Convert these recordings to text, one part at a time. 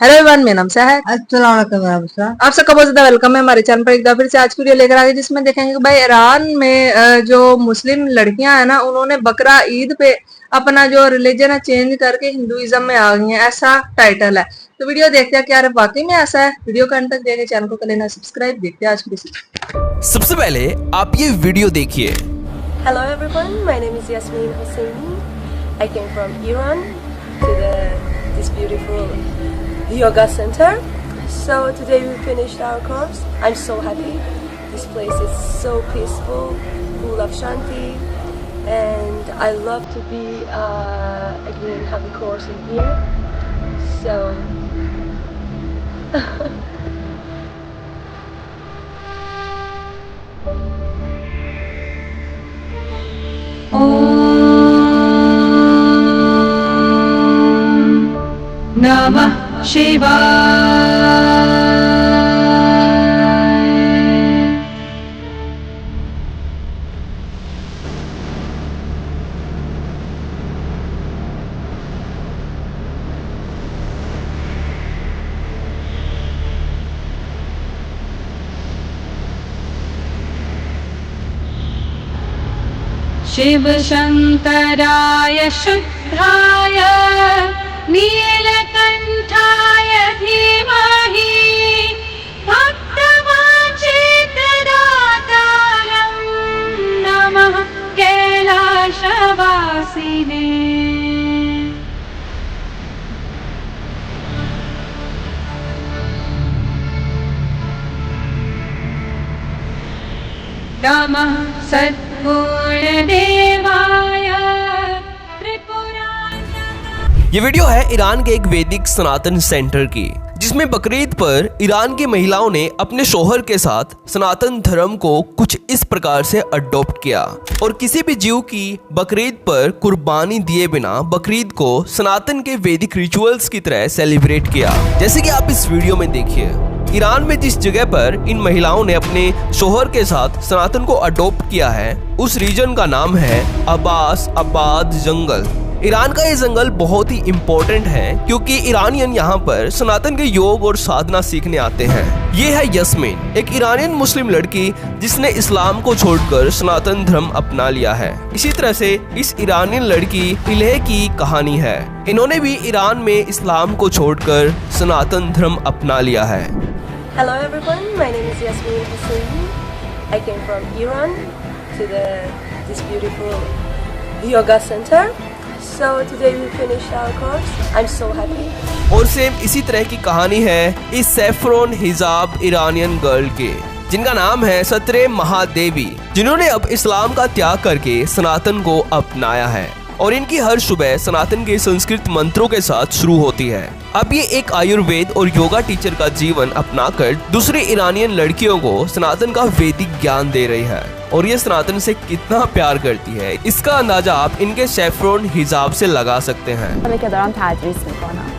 Hello everyone, मेरा नाम है। अस्सलाम वालेकुम। आप सबका बहुत ज्यादा वेलकम है हमारे चैनल पर। एक बार फिर से आज की वीडियो लेकर आ गए, जिसमें देखेंगे कि भाई ईरान में जो मुस्लिम लड़कियां हैं ना, उन्होंने बकरा ईद पे अपना जो रिलीजन है चेंज करके हिंदुइज्म में आ गई हैं, ऐसा टाइटल है। तो वीडियो देखते हैं क्या वाकई में ऐसा है। वीडियो का अंत तक देखें, चैनल को कर लेना सब्सक्राइब। देखते हैं आज की। सबसे पहले आप ये वीडियो देखिए। Hello everyone, my name is Yasmin Hosseini. I came from Iran to this beautiful yoga center. So today we finished our course. I'm so happy. This place is so peaceful, full of shanti, and I love to be again have a course in here. So. नमः शिवाय। शिव शंकराय शुद्धाय नीलकंठाय धीमहि भक्तवांछितदातारं नमः कैलासवासिने। नमः सद्गुणदेवाय ये video है Iran के एक वैदिक सनातन सेंटर की, जिसमें बकरीद पर ईरान की महिलाओं ने अपने शौहर के साथ सनातन धर्म को कुछ इस प्रकार से अडॉप्ट किया और किसी भी जीव की बकरीद पर कुर्बानी दिए बिना बकरीद को सनातन के वैदिक रिचुअल्स की तरह सेलिब्रेट किया। जैसे कि आप इस वीडियो में देखिए, ईरान में जिस जगह पर इन महिलाओं ने अपने शौहर के साथ सनातन को अडॉप्ट किया है, उस रीजन का नाम है अब्बास आबाद जंगल। ईरान का ये जंगल बहुत ही इम्पोर्टेंट है क्योंकि ईरानियन यहाँ पर सनातन के योग और साधना सीखने आते हैं। ये है यस्मीन, एक ईरानियन मुस्लिम लड़की जिसने इस्लाम को छोड़कर सनातन धर्म अपना लिया है। इसी तरह से इस ईरानियन लड़की इल्हे की कहानी है। इन्होंने भी ईरान में इस्लाम को छोड़कर सनातन धर्म अपना लिया है। Hello everyone, my name is Yasmin Hosseini. I came from Iran to this beautiful yoga center. So today we finished our course. I'm so happy. और सेम इसी तरह की कहानी है इस सैफरोन हिजाब ईरानियन गर्ल के, जिनका नाम है सत्रे महादेवी, जिन्होंने अब इस्लाम का त्याग करके सनातन को अपनाया है। और इनकी हर सुबह सनातन के संस्कृत मंत्रों के साथ शुरू होती है। अब ये एक आयुर्वेद और योगा टीचर का जीवन अपनाकर दूसरी ईरानियन लड़कियों को सनातन का वैदिक ज्ञान दे रही है। और ये सनातन से कितना प्यार करती है, इसका अंदाजा आप इनके सैफरोन हिजाब से लगा सकते हैं।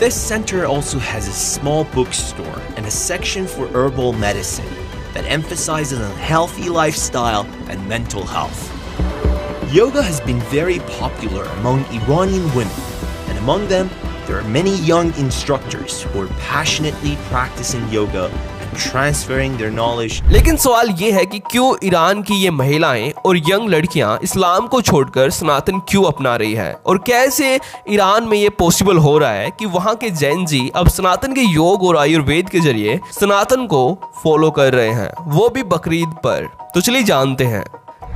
This center also has a small bookstore and a section for herbal medicine that emphasizes on healthy lifestyle and mental health. Yoga has been very popular among Iranian women, and among them there are many young instructors who are passionately practicing yoga and transferring their knowledge. लेकिन सवाल ये है कि क्यों Iran की ये महिलाएं और यंग लड़कियां इस्लाम को छोड़कर सनातन क्यों अपना रही है, और कैसे ईरान में ये पॉसिबल हो रहा है कि वहां के जैन जी अब सनातन के योग और आयुर्वेद के जरिए सनातन को फॉलो कर रहे हैं, वो भी बकरीद पर। तो चलिए जानते हैं।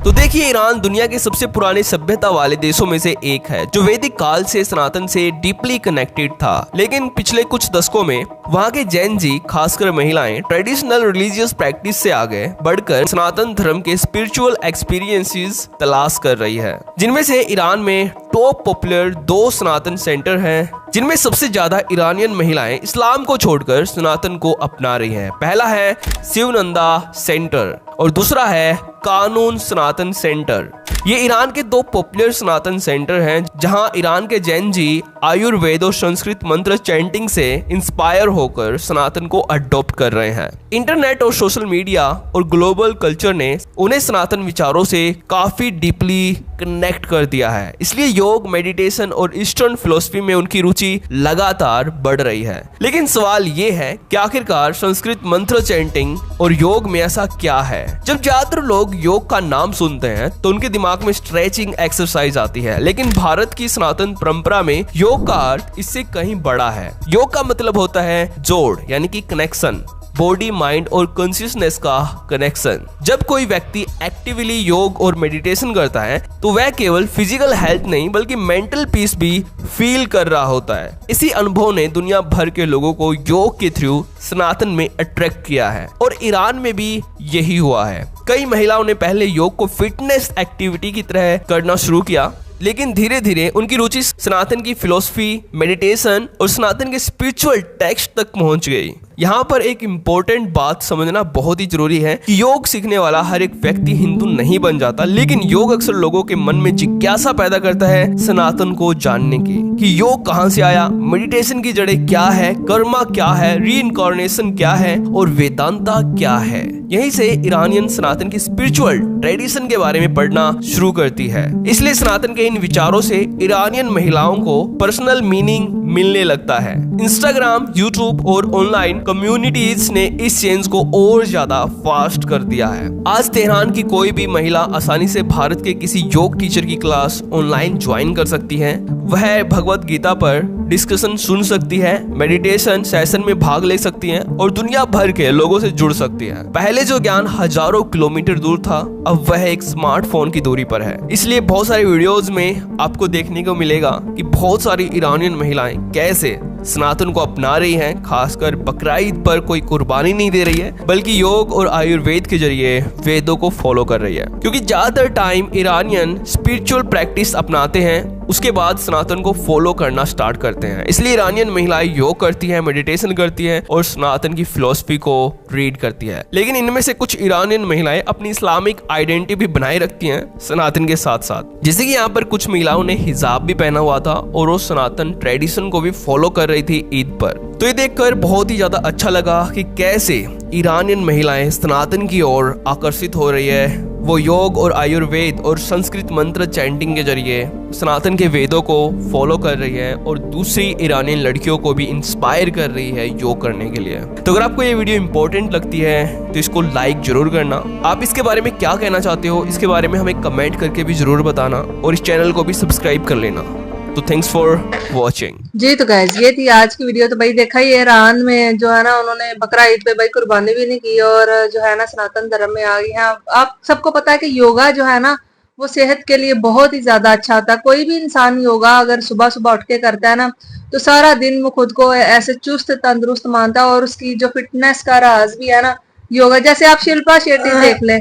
तो देखिए, ईरान दुनिया के सबसे पुराने सभ्यता वाले देशों में से एक है जो वैदिक काल से सनातन से डीपली कनेक्टेड था। लेकिन पिछले कुछ दशकों में वहाँ के जैन जी, खासकर महिलाएं, ट्रेडिशनल रिलीजियस प्रैक्टिस से आगे बढ़कर सनातन धर्म के स्पिरिचुअल एक्सपीरियंसेस तलाश कर रही है, जिनमें से ईरान में टॉप पॉपुलर 2 सनातन सेंटर हैं, जिनमें सबसे ज्यादा ईरानियन महिलाएं इस्लाम को छोड़कर सनातन को अपना रही हैं। पहला है शिवनंदा सेंटर और दूसरा है कानून सनातन सेंटर। ये ईरान के 2 पॉपुलर सनातन सेंटर हैं, जहां ईरान के जैन जी आयुर्वेद और संस्कृत मंत्र चैंटिंग से इंस्पायर होकर सनातन को अडॉप्ट कर रहे हैं। इंटरनेट और सोशल मीडिया और ग्लोबल कल्चर ने उन्हें सनातन विचारों से काफी डीपली कनेक्ट कर दिया है, इसलिए योग, मेडिटेशन और ईस्टर्न फिलॉसफी में उनकी रुचि लगातार बढ़ रही है। लेकिन सवाल ये है कि आखिरकार संस्कृत मंत्र चैंटिंग और योग में ऐसा क्या है? जब ज्यादातर लोग योग का नाम सुनते हैं तो उनके दिमाग में स्ट्रेचिंग एक्सरसाइज आती है, लेकिन भारत की सनातन परंपरा में योग का अर्थ इससे कहीं बड़ा है। योग का मतलब होता है जोड़, यानी कि कनेक्शन, बॉडी, माइंड और कॉन्शियसनेस का कनेक्शन। जब कोई व्यक्ति एक्टिवली योग और मेडिटेशन करता है तो वह केवल फिजिकल हेल्थ नहीं बल्कि मेंटल पीस भी फील कर रहा होता है। इसी अनुभव ने दुनिया भर के लोगों को योग के थ्रू सनातन में अट्रैक्ट किया है और ईरान में भी यही हुआ है। कई महिलाओं ने पहले योग को फिटनेस एक्टिविटी की तरह करना शुरू किया, लेकिन धीरे धीरे उनकी रुचि सनातन की फिलॉसफी, मेडिटेशन और सनातन के स्पिरिचुअल टेक्स्ट तक पहुंच गई। यहाँ पर एक इम्पोर्टेंट बात समझना बहुत ही जरूरी है कि योग सीखने वाला हर एक व्यक्ति हिंदू नहीं बन जाता, लेकिन योग अक्सर लोगों के मन में जिज्ञासा पैदा करता है सनातन को जानने की, कि योग कहाँ से आया, मेडिटेशन की जड़ें क्या है, कर्मा क्या है, रीइंकार्नेशन क्या है और वेदांता क्या है। यहीं से ईरानियन सनातन की स्पिरिचुअल ट्रेडिशन के बारे में पढ़ना शुरू करती है। इसलिए सनातन के इन विचारों से ईरानियन महिलाओं को पर्सनल मीनिंग मिलने लगता है। इंस्टाग्राम, यूट्यूब और ऑनलाइन कम्युनिटीज ने इस चेंज को और ज्यादा फास्ट कर दिया है। आज तेहरान की कोई भी महिला आसानी से भारत के किसी योग टीचर की क्लास ऑनलाइन ज्वाइन कर सकती है। वह भगवत गीता पर डिस्कशन सुन सकती है, मेडिटेशन सेशन में भाग ले सकती है और दुनिया भर के लोगों से जुड़ सकती है। पहले जो ज्ञान हजारों किलोमीटर दूर था, अब वह एक स्मार्टफोन की दूरी पर है। इसलिए बहुत सारे वीडियोस में आपको देखने को मिलेगा कि बहुत सारी ईरानियन महिलाएं कैसे सनातन को अपना रही हैं, खासकर बकरा ईद पर कोई कुर्बानी नहीं दे रही है बल्कि योग और आयुर्वेद के जरिए वेदों को फॉलो कर रही है। क्योंकि ज्यादातर टाइम ईरानियन स्पिरिचुअल प्रैक्टिस अपनाते हैं, उसके बाद सनातन को फॉलो करना स्टार्ट करते हैं। इसलिए ईरानियन महिलाएं योग करती हैं, मेडिटेशन करती हैं और सनातन की फिलॉसफी को रीड करती है। लेकिन इनमें से कुछ ईरानियन महिलाएं अपनी इस्लामिक आइडेंटिटी भी बनाए रखती हैं सनातन के साथ साथ। जैसे कि यहाँ पर कुछ महिलाओं ने हिजाब भी पहना हुआ था और वो सनातन ट्रेडिशन को भी फॉलो कर रही थी ईद पर। तो ये देखकर बहुत ही ज्यादा अच्छा लगा कि कैसे ईरानियन महिलाएं सनातन की ओर आकर्षित हो रही है। वो योग और आयुर्वेद और संस्कृत मंत्र चैंटिंग के जरिए सनातन के वेदों को फॉलो कर रही है और दूसरी ईरानियन लड़कियों को भी इंस्पायर कर रही है योग करने के लिए। तो अगर आपको ये वीडियो इंपॉर्टेंट लगती है तो इसको लाइक जरूर करना। आप इसके बारे में क्या कहना चाहते हो, इसके बारे में हमें कमेंट करके भी जरूर बताना और इस चैनल को भी सब्सक्राइब कर लेना। तो थैंक्स फॉर वॉचिंग। जी तो गाइस, ये थी आज की वीडियो। तो भाई देखा ही ईरान में जो है ना, उन्होंने बकरा ईद पे भाई कुर्बानी भी नहीं की और जो है ना सनातन धर्म में आ गई है। आप सबको पता है कि योगा जो है ना वो सेहत के लिए बहुत ही ज्यादा अच्छा होता है। कोई भी इंसान योगा अगर सुबह सुबह उठ के करता है ना तो सारा दिन वो खुद को ऐसे चुस्त तंदुरुस्त मानता है और उसकी जो फिटनेस का राज भी है ना योगा। जैसे आप शिल्पा शेट्टी देख ले,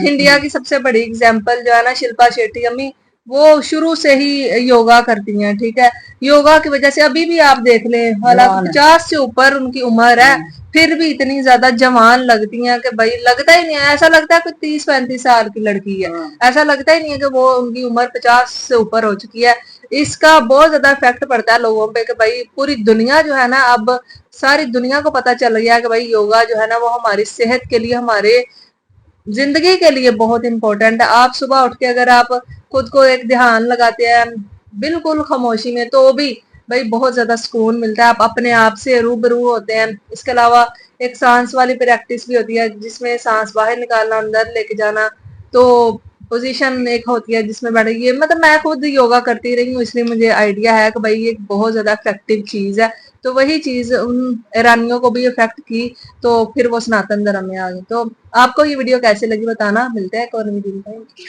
इंडिया की सबसे बड़ी एग्जाम्पल जो है ना शिल्पा शेट्टी अम्मी, वो शुरू से ही योगा करती हैं। ठीक है, योगा की वजह से अभी भी आप देख लें, हालांकि 50 से ऊपर उनकी उम्र है, फिर भी इतनी ज्यादा जवान लगती हैं कि भाई लगता ही नहीं है, ऐसा लगता है कि 30-35 साल की लड़की है। ऐसा लगता ही नहीं है कि वो उनकी उम्र 50 से ऊपर हो चुकी है। इसका बहुत ज्यादा इफेक्ट पड़ता है लोगों पे कि भाई पूरी दुनिया जो है ना, अब सारी दुनिया को पता चल गया कि भाई योगा जो है ना वो हमारी सेहत के लिए, हमारे जिंदगी के लिए बहुत इंपॉर्टेंट है। आप सुबह उठ के अगर आप खुद को एक ध्यान लगाते हैं बिल्कुल खामोशी में, तो भी भाई बहुत ज्यादा सुकून मिलता है। आप अपने आप से रूबरू होते हैं। इसके अलावा एक सांस वाली प्रैक्टिस भी होती है जिसमें सांस बाहर निकालना, अंदर लेके जाना। तो पोजीशन एक होती है जिसमें बैठे, ये मतलब मैं खुद योगा करती रही हूँ इसलिए मुझे आइडिया है कि भाई ये बहुत ज्यादा इफेक्टिव चीज है। तो वही चीज उन ईरानियों को भी इफेक्ट की, तो फिर वो सनातन धर्म में आ गए। तो आपको ये वीडियो कैसे लगी बताना। मिलते हैं एक और वीडियो में।